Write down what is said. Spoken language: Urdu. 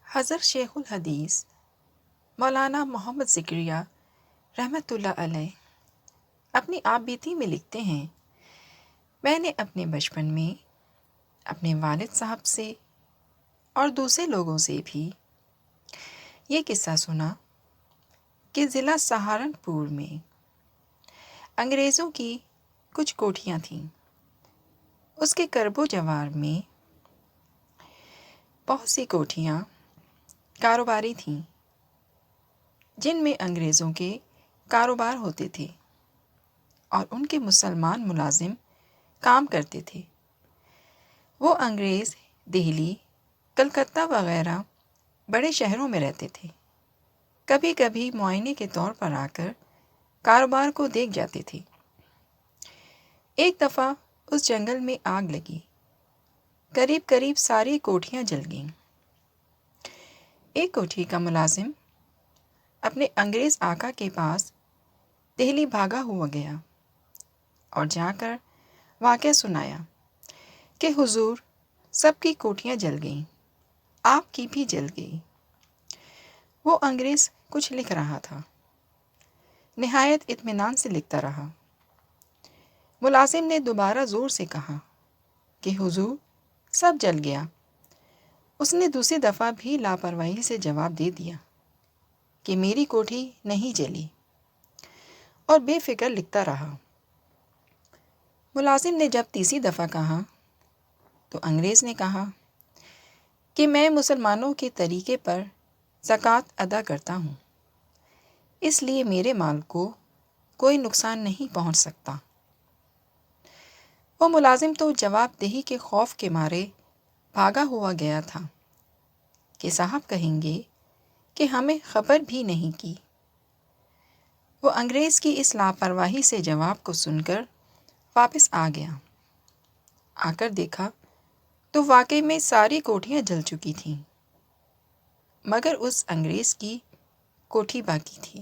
حضرت شیخ الحدیث مولانا محمد ذکریہ رحمۃ اللہ علیہ اپنی آپ بیتی میں لکھتے ہیں، میں نے اپنے بچپن میں اپنے والد صاحب سے اور دوسرے لوگوں سے بھی یہ قصہ سنا کہ ضلع سہارنپور میں انگریزوں کی کچھ کوٹھیاں تھیں۔ اس کے کرب و جوار میں بہت سی کوٹھیاں کاروباری تھیں جن میں انگریزوں کے کاروبار ہوتے تھے اور ان کے مسلمان ملازم کام کرتے تھے۔ وہ انگریز دہلی، کلکتہ وغیرہ بڑے شہروں میں رہتے تھے۔ کبھی کبھی معائنے کے طور پر آ کر کاروبار کو دیکھ جاتے تھے۔ ایک دفعہ اس جنگل میں آگ لگی، قریب ساری کوٹھیاں جل گئیں۔ ایک کوٹھی کا ملازم اپنے انگریز آقا کے پاس دہلی بھاگا ہوا گیا اور جا کر واقعہ سنایا کہ حضور، سب کی کوٹھیاں جل گئیں، آپ کی بھی جل گئی۔ وہ انگریز کچھ لکھ رہا تھا، نہایت اطمینان سے لکھتا رہا۔ ملازم نے دوبارہ زور سے کہا کہ حضور، سب جل گیا۔ اس نے دوسری دفعہ بھی لاپرواہی سے جواب دے دیا کہ میری کوٹھی نہیں جلی، اور بے فکر لکھتا رہا۔ ملازم نے جب تیسری دفعہ کہا تو انگریز نے کہا کہ میں مسلمانوں کے طریقے پر زکوٰۃ ادا کرتا ہوں، اس لیے میرے مال کو کوئی نقصان نہیں پہنچ سکتا۔ وہ ملازم تو جواب دہی کے خوف کے مارے بھاگا ہوا گیا تھا کہ صاحب کہیں گے کہ ہمیں خبر بھی نہیں کی۔ وہ انگریز کی اس لاپرواہی سے جواب کو سن کر واپس آ گیا۔ آ کر دیکھا تو واقعی میں ساری کوٹھیاں جل چکی تھیں، مگر اس انگریز کی کوٹھی باقی تھی۔